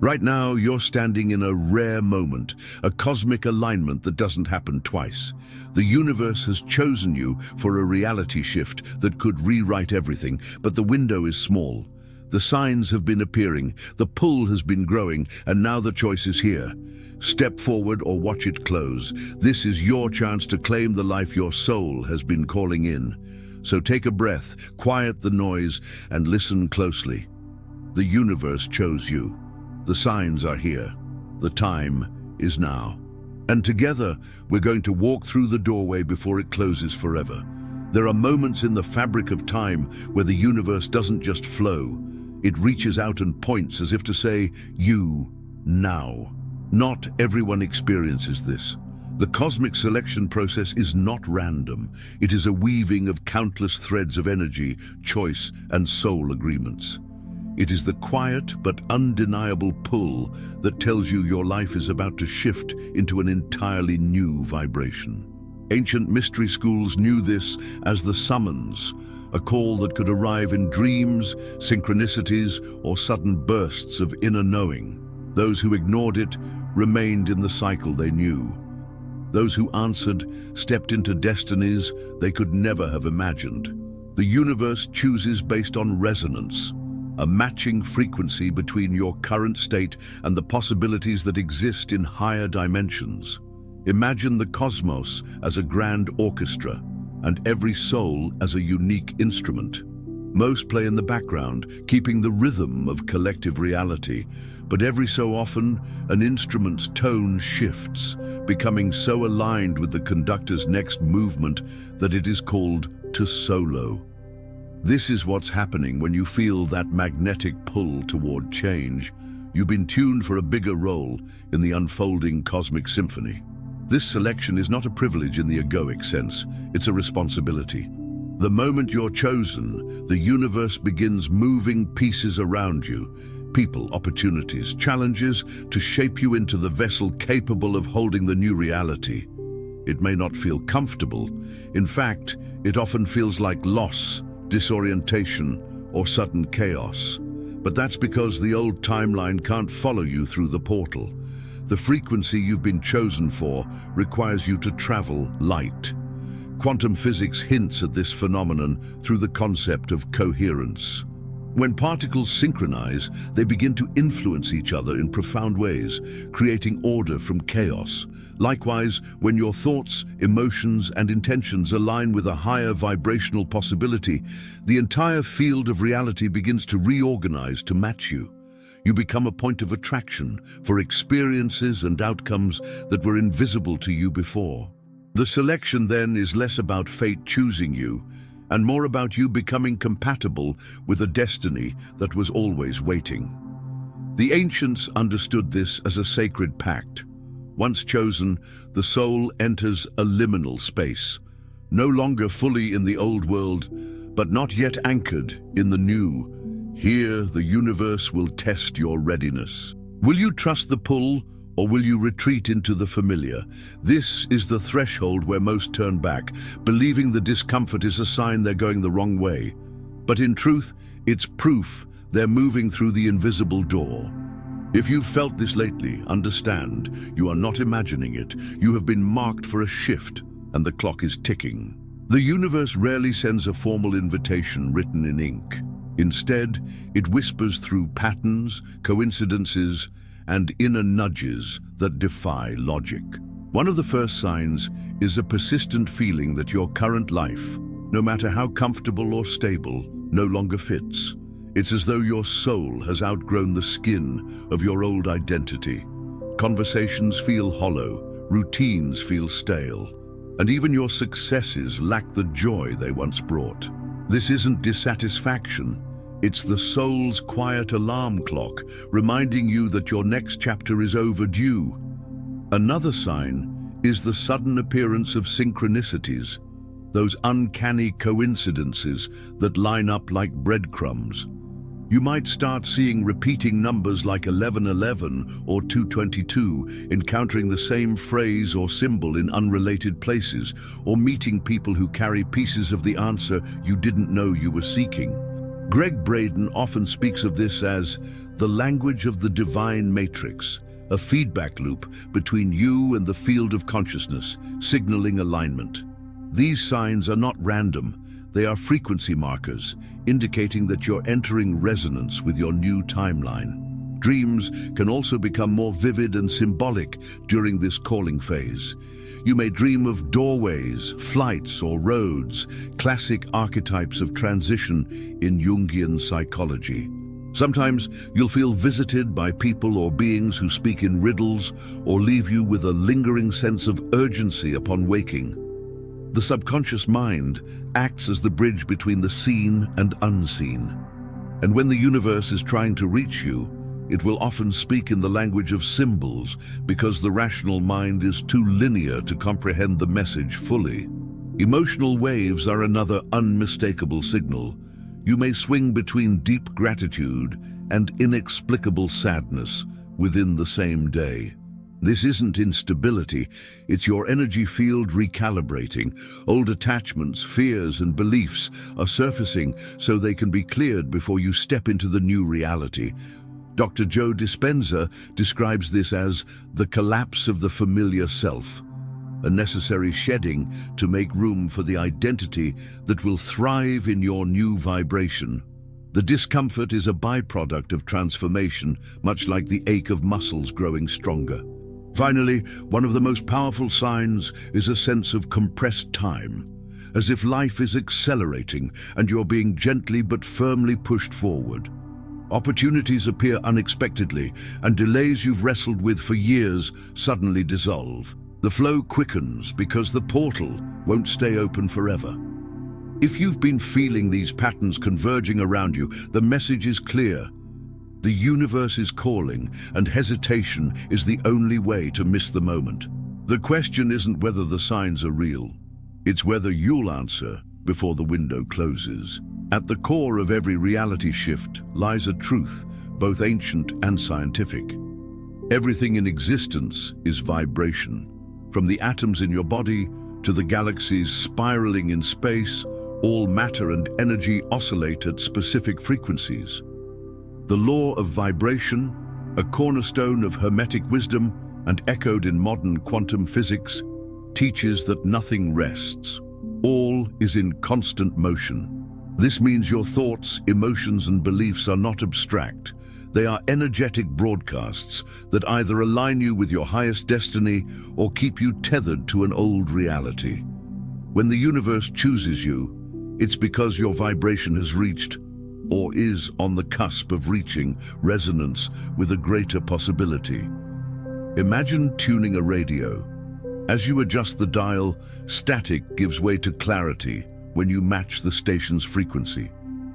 Right now, you're standing in a rare moment, a cosmic alignment that doesn't happen twice. The universe has chosen you for a reality shift that could rewrite everything, but the window is small. The signs have been appearing, the pull has been growing, and now the choice is here. Step forward or watch it close. This is your chance to claim the life your soul has been calling in. So take a breath, quiet the noise, and listen closely. The universe chose you. The signs are here. The time is now. And together, we're going to walk through the doorway before it closes forever. There are moments in the fabric of time where the universe doesn't just flow. It reaches out and points as if to say, you, now. Not everyone experiences this. The cosmic selection process is not random. It is a weaving of countless threads of energy, choice, and soul agreements. It is the quiet but undeniable pull that tells you your life is about to shift into an entirely new vibration. Ancient mystery schools knew this as the summons, a call that could arrive in dreams, synchronicities, or sudden bursts of inner knowing. Those who ignored it remained in the cycle they knew. Those who answered stepped into destinies they could never have imagined. The universe chooses based on resonance, a matching frequency between your current state and the possibilities that exist in higher dimensions. Imagine the cosmos as a grand orchestra, and every soul as a unique instrument. Most play in the background, keeping the rhythm of collective reality, but every so often, an instrument's tone shifts, becoming so aligned with the conductor's next movement that it is called to solo. This is what's happening when you feel that magnetic pull toward change. You've been tuned for a bigger role in the unfolding cosmic symphony. This selection is not a privilege in the egoic sense, it's a responsibility. The moment you're chosen, the universe begins moving pieces around you, people, opportunities, challenges, to shape you into the vessel capable of holding the new reality. It may not feel comfortable. In fact, it often feels like loss, disorientation, or sudden chaos. But that's because the old timeline can't follow you through the portal. The frequency you've been chosen for requires you to travel light. Quantum physics hints at this phenomenon through the concept of coherence. When particles synchronize, they begin to influence each other in profound ways, creating order from chaos. Likewise, when your thoughts, emotions, and intentions align with a higher vibrational possibility, the entire field of reality begins to reorganize to match you. You become a point of attraction for experiences and outcomes that were invisible to you before. The selection then is less about fate choosing you, and more about you becoming compatible with a destiny that was always waiting. The ancients understood this as a sacred pact. Once chosen, the soul enters a liminal space, no longer fully in the old world, but not yet anchored in the new. Here, the universe will test your readiness. Will you trust the pull, or will you retreat into the familiar? This is the threshold where most turn back, believing the discomfort is a sign they're going the wrong way. But in truth, it's proof they're moving through the invisible door. If you've felt this lately, understand, you are not imagining it. You have been marked for a shift, and the clock is ticking. The universe rarely sends a formal invitation written in ink. Instead, it whispers through patterns, coincidences, and inner nudges that defy logic. One of the first signs is a persistent feeling that your current life, no matter how comfortable or stable, no longer fits. It's as though your soul has outgrown the skin of your old identity. Conversations feel hollow, routines feel stale, and even your successes lack the joy they once brought. This isn't dissatisfaction. It's the soul's quiet alarm clock, reminding you that your next chapter is overdue. Another sign is the sudden appearance of synchronicities, those uncanny coincidences that line up like breadcrumbs. You might start seeing repeating numbers like 1111 or 222, encountering the same phrase or symbol in unrelated places, or meeting people who carry pieces of the answer you didn't know you were seeking. Greg Braden often speaks of this as the language of the divine matrix, a feedback loop between you and the field of consciousness, signaling alignment. These signs are not random. They are frequency markers, indicating that you're entering resonance with your new timeline. Dreams can also become more vivid and symbolic during this calling phase. You may dream of doorways, flights, or roads, classic archetypes of transition in Jungian psychology. Sometimes you'll feel visited by people or beings who speak in riddles or leave you with a lingering sense of urgency upon waking. The subconscious mind acts as the bridge between the seen and unseen. And when the universe is trying to reach you, it will often speak in the language of symbols because the rational mind is too linear to comprehend the message fully. Emotional waves are another unmistakable signal. You may swing between deep gratitude and inexplicable sadness within the same day. This isn't instability, it's your energy field recalibrating. Old attachments, fears, and beliefs are surfacing so they can be cleared before you step into the new reality. Dr. Joe Dispenza describes this as the collapse of the familiar self, a necessary shedding to make room for the identity that will thrive in your new vibration. The discomfort is a byproduct of transformation, much like the ache of muscles growing stronger. Finally, one of the most powerful signs is a sense of compressed time, as if life is accelerating and you're being gently but firmly pushed forward. Opportunities appear unexpectedly, and delays you've wrestled with for years suddenly dissolve. The flow quickens because the portal won't stay open forever. If you've been feeling these patterns converging around you, the message is clear. The universe is calling, and hesitation is the only way to miss the moment. The question isn't whether the signs are real. It's whether you'll answer before the window closes. At the core of every reality shift lies a truth, both ancient and scientific. Everything in existence is vibration. From the atoms in your body to the galaxies spiraling in space, all matter and energy oscillate at specific frequencies. The law of vibration, a cornerstone of Hermetic wisdom and echoed in modern quantum physics, teaches that nothing rests. All is in constant motion. This means your thoughts, emotions, and beliefs are not abstract. They are energetic broadcasts that either align you with your highest destiny or keep you tethered to an old reality. When the universe chooses you, it's because your vibration has reached, or is on the cusp of reaching, resonance with a greater possibility. Imagine tuning a radio. As you adjust the dial, static gives way to clarity when you match the station's frequency.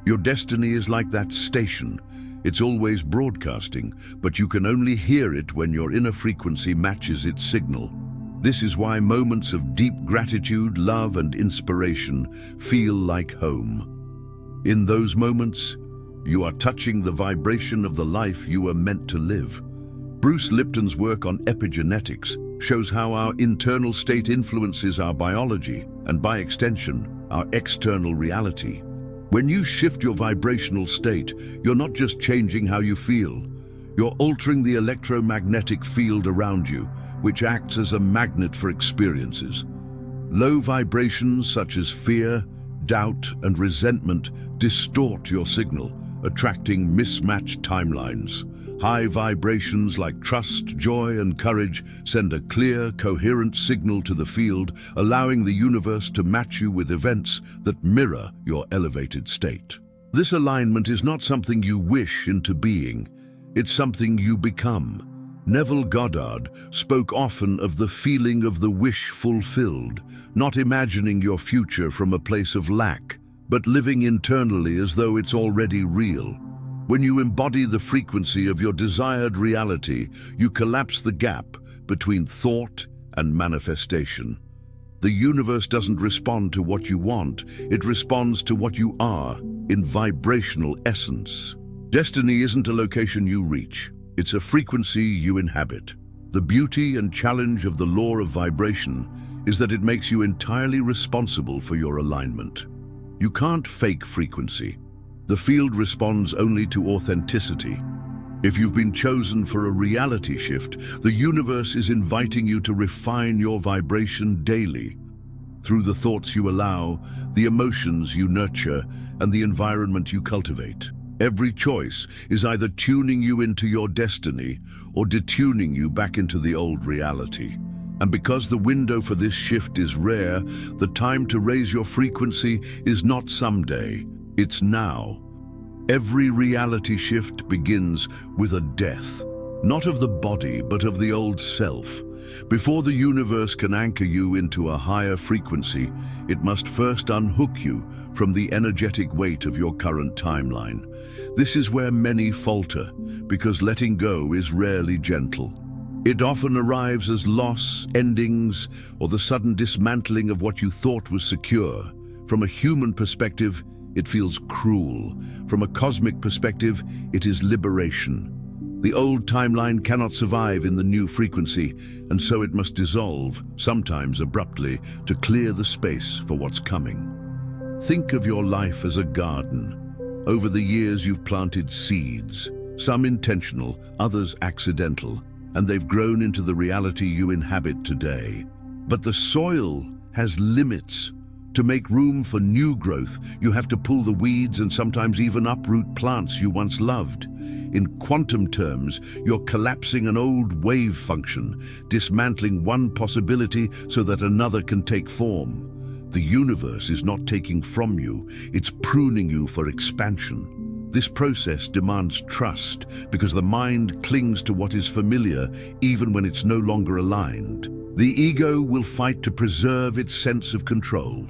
Your destiny is like that station. It's always broadcasting, but you can only hear it when your inner frequency matches its signal. This is why moments of deep gratitude, love, and inspiration feel like home. In those moments, you are touching the vibration of the life you were meant to live. Bruce Lipton's work on epigenetics shows how our internal state influences our biology and, by extension, our external reality. When you shift your vibrational state, you're not just changing how you feel. You're altering the electromagnetic field around you, which acts as a magnet for experiences. Low vibrations such as fear, doubt, and resentment distort your signal, attracting mismatched timelines. High vibrations like trust, joy, and courage send a clear, coherent signal to the field, allowing the universe to match you with events that mirror your elevated state. This alignment is not something you wish into being, it's something you become. Neville Goddard spoke often of the feeling of the wish fulfilled, not imagining your future from a place of lack, but living internally as though it's already real. When you embody the frequency of your desired reality, you collapse the gap between thought and manifestation. The universe doesn't respond to what you want, it responds to what you are in vibrational essence. Destiny isn't a location you reach, it's a frequency you inhabit. The beauty and challenge of the law of vibration is that it makes you entirely responsible for your alignment. You can't fake frequency. The field responds only to authenticity. If you've been chosen for a reality shift, the universe is inviting you to refine your vibration daily. Through the thoughts you allow, the emotions you nurture, and the environment you cultivate. Every choice is either tuning you into your destiny or detuning you back into the old reality. And because the window for this shift is rare, the time to raise your frequency is not someday, it's now. Every reality shift begins with a death, not of the body, but of the old self. Before the universe can anchor you into a higher frequency, it must first unhook you from the energetic weight of your current timeline. This is where many falter, because letting go is rarely gentle. It often arrives as loss, endings, or the sudden dismantling of what you thought was secure. From a human perspective, it feels cruel. From a cosmic perspective, it is liberation. The old timeline cannot survive in the new frequency, and so it must dissolve, sometimes abruptly, to clear the space for what's coming. Think of your life as a garden. Over the years you've planted seeds, some intentional, others accidental, and they've grown into the reality you inhabit today. But the soil has limits. To make room for new growth, you have to pull the weeds and sometimes even uproot plants you once loved. In quantum terms, you're collapsing an old wave function, dismantling one possibility so that another can take form. The universe is not taking from you, it's pruning you for expansion. This process demands trust because the mind clings to what is familiar even when it's no longer aligned. The ego will fight to preserve its sense of control,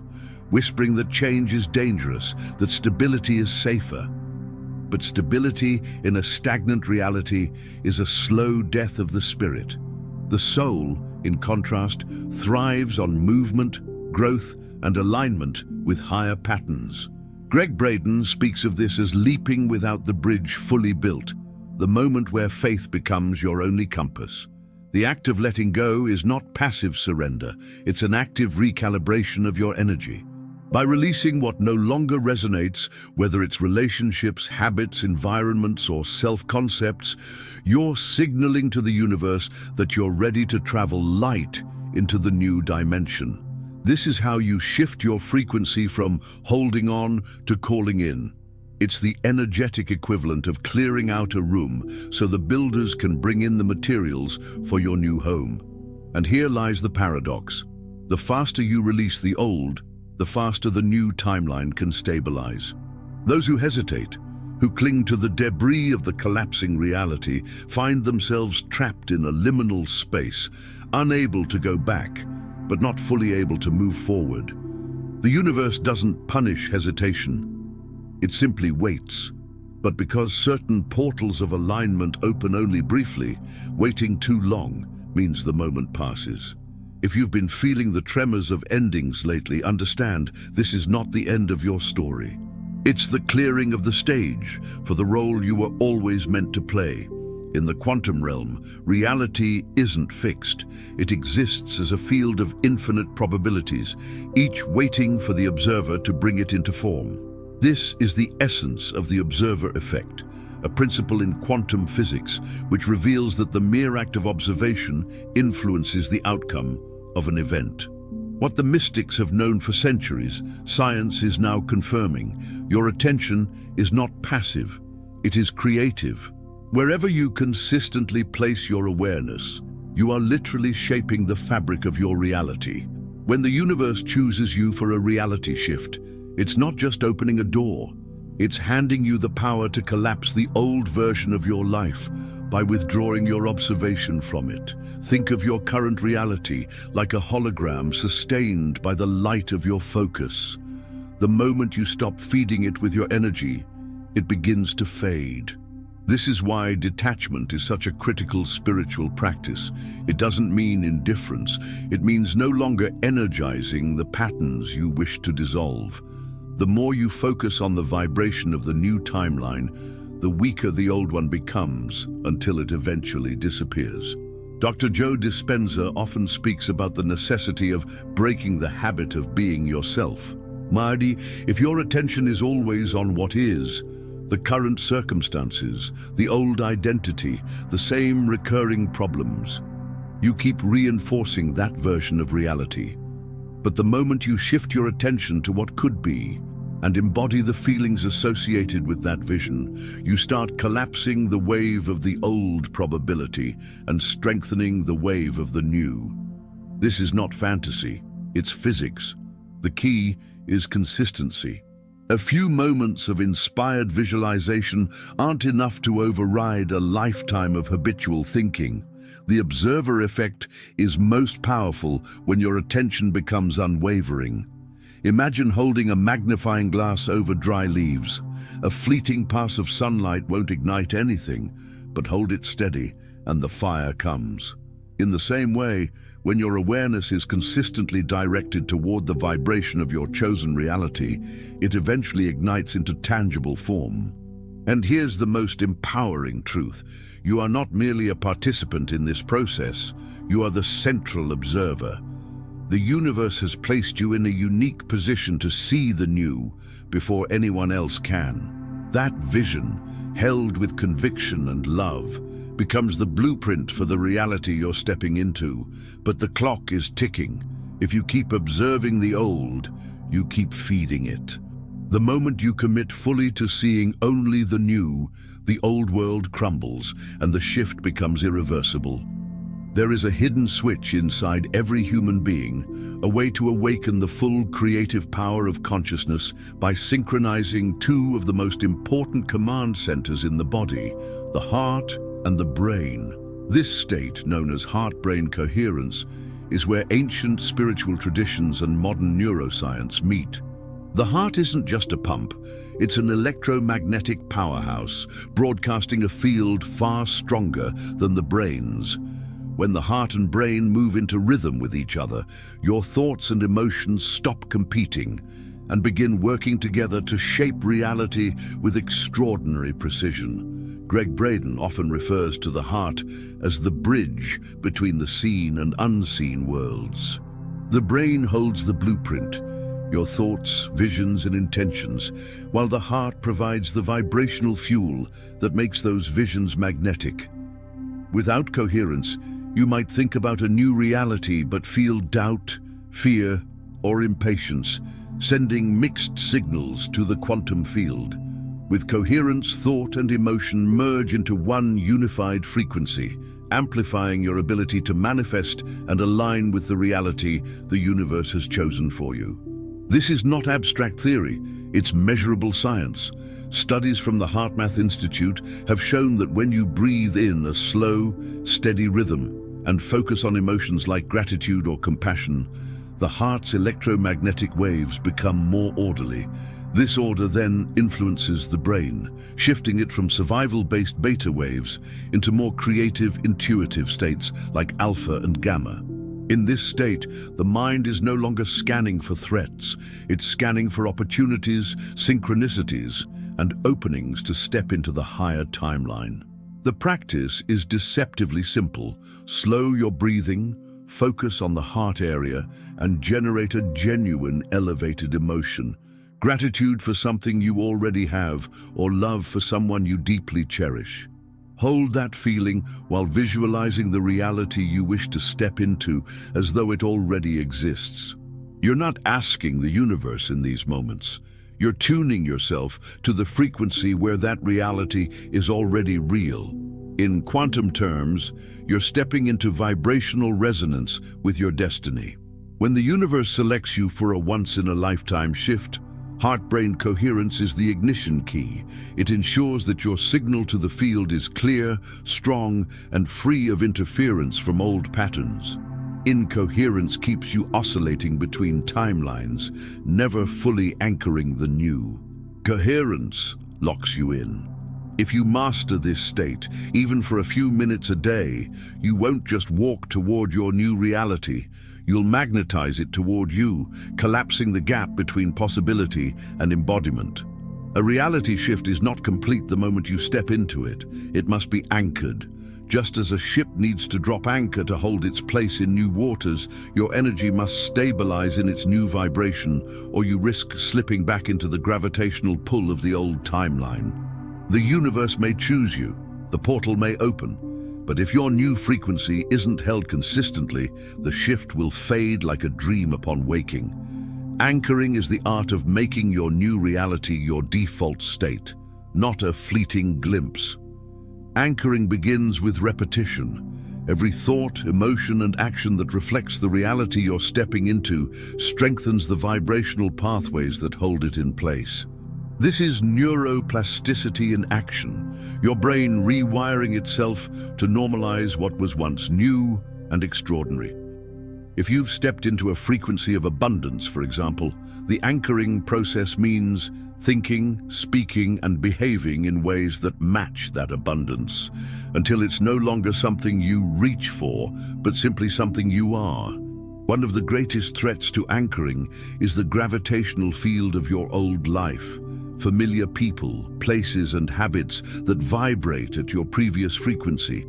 whispering that change is dangerous, that stability is safer. But stability in a stagnant reality is a slow death of the spirit. The soul, in contrast, thrives on movement, growth, and alignment with higher patterns. Greg Braden speaks of this as leaping without the bridge fully built, the moment where faith becomes your only compass. The act of letting go is not passive surrender, it's an active recalibration of your energy. By releasing what no longer resonates, whether it's relationships, habits, environments, or self-concepts, you're signaling to the universe that you're ready to travel light into the new dimension. This is how you shift your frequency from holding on to calling in. It's the energetic equivalent of clearing out a room so the builders can bring in the materials for your new home. And here lies the paradox. The faster you release the old, the faster the new timeline can stabilize. Those who hesitate, who cling to the debris of the collapsing reality, find themselves trapped in a liminal space, unable to go back, but not fully able to move forward. The universe doesn't punish hesitation. It simply waits. But because certain portals of alignment open only briefly, waiting too long means the moment passes. If you've been feeling the tremors of endings lately, understand this is not the end of your story. It's the clearing of the stage for the role you were always meant to play. In the quantum realm, reality isn't fixed. It exists as a field of infinite probabilities, each waiting for the observer to bring it into form. This is the essence of the observer effect, a principle in quantum physics which reveals that the mere act of observation influences the outcome of an event. What the mystics have known for centuries, science is now confirming. Your attention is not passive, it is creative. Wherever you consistently place your awareness, you are literally shaping the fabric of your reality. When the universe chooses you for a reality shift, it's not just opening a door, it's handing you the power to collapse the old version of your life by withdrawing your observation from it. Think of your current reality like a hologram sustained by the light of your focus. The moment you stop feeding it with your energy, it begins to fade. This is why detachment is such a critical spiritual practice. It doesn't mean indifference. It means no longer energizing the patterns you wish to dissolve. The more you focus on the vibration of the new timeline, the weaker the old one becomes until it eventually disappears. Dr. Joe Dispenza often speaks about the necessity of breaking the habit of being yourself. Mahdi, if your attention is always on what is, The current circumstances, the old identity, the same recurring problems. You keep reinforcing that version of reality. But the moment you shift your attention to what could be and embody the feelings associated with that vision, you start collapsing the wave of the old probability and strengthening the wave of the new. This is not fantasy, it's physics. The key is consistency. A few moments of inspired visualization aren't enough to override a lifetime of habitual thinking. The observer effect is most powerful when your attention becomes unwavering. Imagine holding a magnifying glass over dry leaves. A fleeting pass of sunlight won't ignite anything, but hold it steady and the fire comes. In the same way, when your awareness is consistently directed toward the vibration of your chosen reality, it eventually ignites into tangible form. And here's the most empowering truth. You are not merely a participant in this process, you are the central observer. The universe has placed you in a unique position to see the new before anyone else can. That vision, held with conviction and love, becomes the blueprint for the reality you're stepping into. But the clock is ticking. If you keep observing the old, you keep feeding it. The moment you commit fully to seeing only the new, the old world crumbles and the shift becomes irreversible. There is a hidden switch inside every human being, a way to awaken the full creative power of consciousness by synchronizing two of the most important command centers in the body, the heart and the brain. This state, known as heart-brain coherence, is where ancient spiritual traditions and modern neuroscience meet. The heart isn't just a pump, it's an electromagnetic powerhouse, broadcasting a field far stronger than the brain's. When the heart and brain move into rhythm with each other, your thoughts and emotions stop competing and begin working together to shape reality with extraordinary precision. Greg Braden often refers to the heart as the bridge between the seen and unseen worlds. The brain holds the blueprint, your thoughts, visions, and intentions, while the heart provides the vibrational fuel that makes those visions magnetic. Without coherence, you might think about a new reality but feel doubt, fear, or impatience, sending mixed signals to the quantum field. With coherence, thought and emotion merge into one unified frequency, amplifying your ability to manifest and align with the reality the universe has chosen for you. This is not abstract theory, it's measurable science. Studies from the HeartMath Institute have shown that when you breathe in a slow, steady rhythm and focus on emotions like gratitude or compassion, the heart's electromagnetic waves become more orderly. This order then influences the brain, shifting it from survival-based beta waves into more creative, intuitive states like alpha and gamma. In this state, the mind is no longer scanning for threats. It's scanning for opportunities, synchronicities, and openings to step into the higher timeline. The practice is deceptively simple. Slow your breathing, focus on the heart area, and generate a genuine elevated emotion. Gratitude for something you already have, or love for someone you deeply cherish. Hold that feeling while visualizing the reality you wish to step into as though it already exists. You're not asking the universe in these moments. You're tuning yourself to the frequency where that reality is already real. In quantum terms, you're stepping into vibrational resonance with your destiny. When the universe selects you for a once-in-a-lifetime shift, heart-brain coherence is the ignition key. It ensures that your signal to the field is clear, strong, and free of interference from old patterns. Incoherence keeps you oscillating between timelines, never fully anchoring the new. Coherence locks you in. If you master this state, even for a few minutes a day, you won't just walk toward your new reality. You'll magnetize it toward you, collapsing the gap between possibility and embodiment. A reality shift is not complete the moment you step into it. It must be anchored. Just as a ship needs to drop anchor to hold its place in new waters, your energy must stabilize in its new vibration, or you risk slipping back into the gravitational pull of the old timeline. The universe may choose you, the portal may open, but if your new frequency isn't held consistently, the shift will fade like a dream upon waking. Anchoring is the art of making your new reality your default state, not a fleeting glimpse. Anchoring begins with repetition. Every thought, emotion, and action that reflects the reality you're stepping into strengthens the vibrational pathways that hold it in place. This is neuroplasticity in action, your brain rewiring itself to normalize what was once new and extraordinary. If you've stepped into a frequency of abundance, for example, the anchoring process means thinking, speaking, and behaving in ways that match that abundance, until it's no longer something you reach for, but simply something you are. One of the greatest threats to anchoring is the gravitational field of your old life. Familiar people, places, and habits that vibrate at your previous frequency.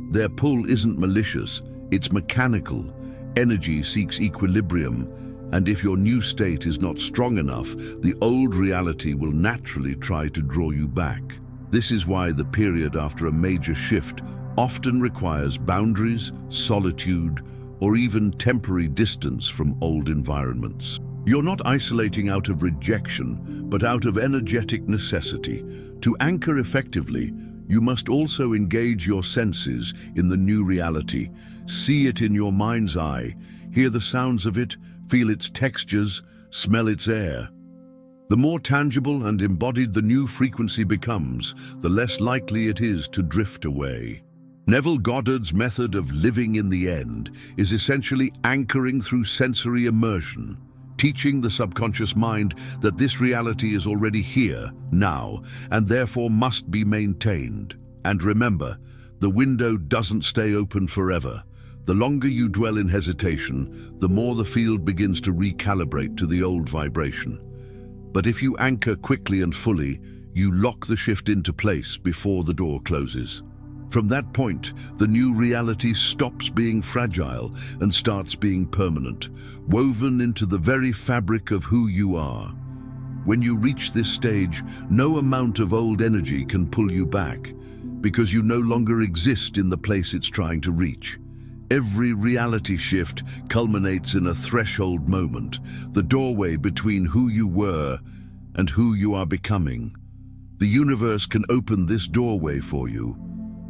Their pull isn't malicious, it's mechanical. Energy seeks equilibrium, and if your new state is not strong enough, the old reality will naturally try to draw you back. This is why the period after a major shift often requires boundaries, solitude, or even temporary distance from old environments. You're not isolating out of rejection, but out of energetic necessity. To anchor effectively, you must also engage your senses in the new reality. See it in your mind's eye, hear the sounds of it, feel its textures, smell its air. The more tangible and embodied the new frequency becomes, the less likely it is to drift away. Neville Goddard's method of living in the end is essentially anchoring through sensory immersion, teaching the subconscious mind that this reality is already here, now, and therefore must be maintained. And remember, the window doesn't stay open forever. The longer you dwell in hesitation, the more the field begins to recalibrate to the old vibration. But if you anchor quickly and fully, you lock the shift into place before the door closes. From that point, the new reality stops being fragile and starts being permanent, woven into the very fabric of who you are. When you reach this stage, no amount of old energy can pull you back, because you no longer exist in the place it's trying to reach. Every reality shift culminates in a threshold moment, the doorway between who you were and who you are becoming. The universe can open this doorway for you,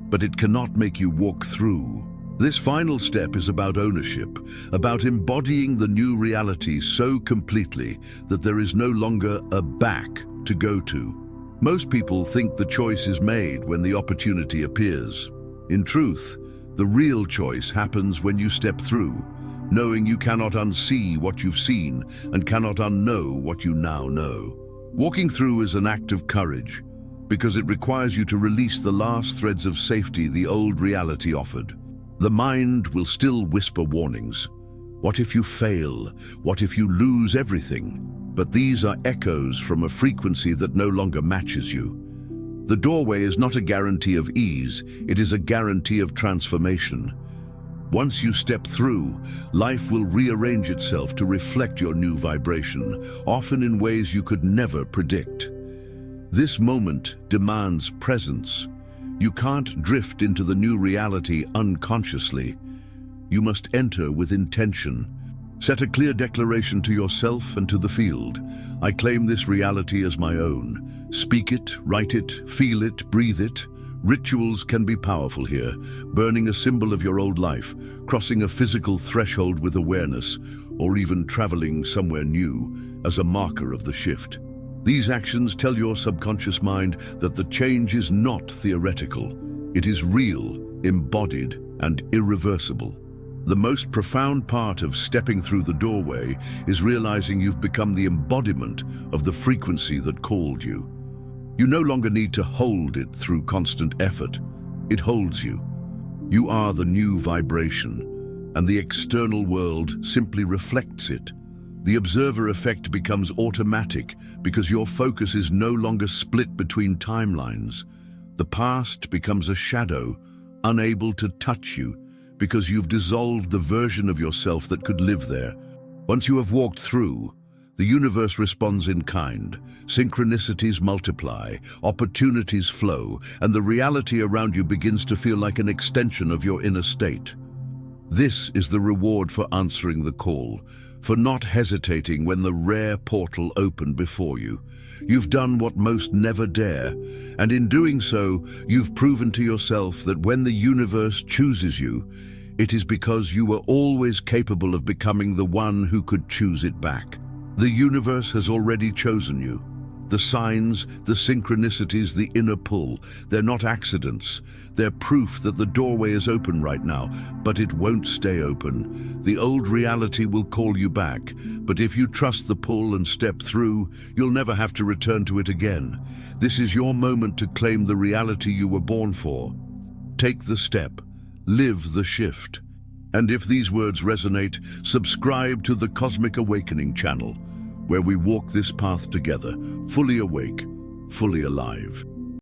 but it cannot make you walk through. This final step is about ownership, about embodying the new reality so completely that there is no longer a back to go to. Most people think the choice is made when the opportunity appears. In truth, the real choice happens when you step through, knowing you cannot unsee what you've seen and cannot unknow what you now know. Walking through is an act of courage, because it requires you to release the last threads of safety the old reality offered. The mind will still whisper warnings. What if you fail? What if you lose everything? But these are echoes from a frequency that no longer matches you. The doorway is not a guarantee of ease, it is a guarantee of transformation. Once you step through, life will rearrange itself to reflect your new vibration, often in ways you could never predict. This moment demands presence. You can't drift into the new reality unconsciously. You must enter with intention. Set a clear declaration to yourself and to the field. I claim this reality as my own. Speak it, write it, feel it, breathe it. Rituals can be powerful here, burning a symbol of your old life, crossing a physical threshold with awareness, or even traveling somewhere new as a marker of the shift. These actions tell your subconscious mind that the change is not theoretical. It is real, embodied, and irreversible. The most profound part of stepping through the doorway is realizing you've become the embodiment of the frequency that called you. You no longer need to hold it through constant effort. It holds you. You are the new vibration, and the external world simply reflects it. The observer effect becomes automatic because your focus is no longer split between timelines. The past becomes a shadow, unable to touch you, because you've dissolved the version of yourself that could live there. Once you have walked through, The universe responds in kind. Synchronicities multiply, opportunities flow, and the reality around you begins to feel like an extension of your inner state. This is the reward for answering the call, for not hesitating when the rare portal opened before you. You've done what most never dare, and in doing so, you've proven to yourself that when the universe chooses you, it is because you were always capable of becoming the one who could choose it back. The universe has already chosen you. The signs, the synchronicities, the inner pull, they're not accidents. They're proof that the doorway is open right now, but it won't stay open. The old reality will call you back, but if you trust the pull and step through, you'll never have to return to it again. This is your moment to claim the reality you were born for. Take the step. Live the shift. And if these words resonate, subscribe to the Cosmic Awakening channel, where we walk this path together, fully awake, fully alive.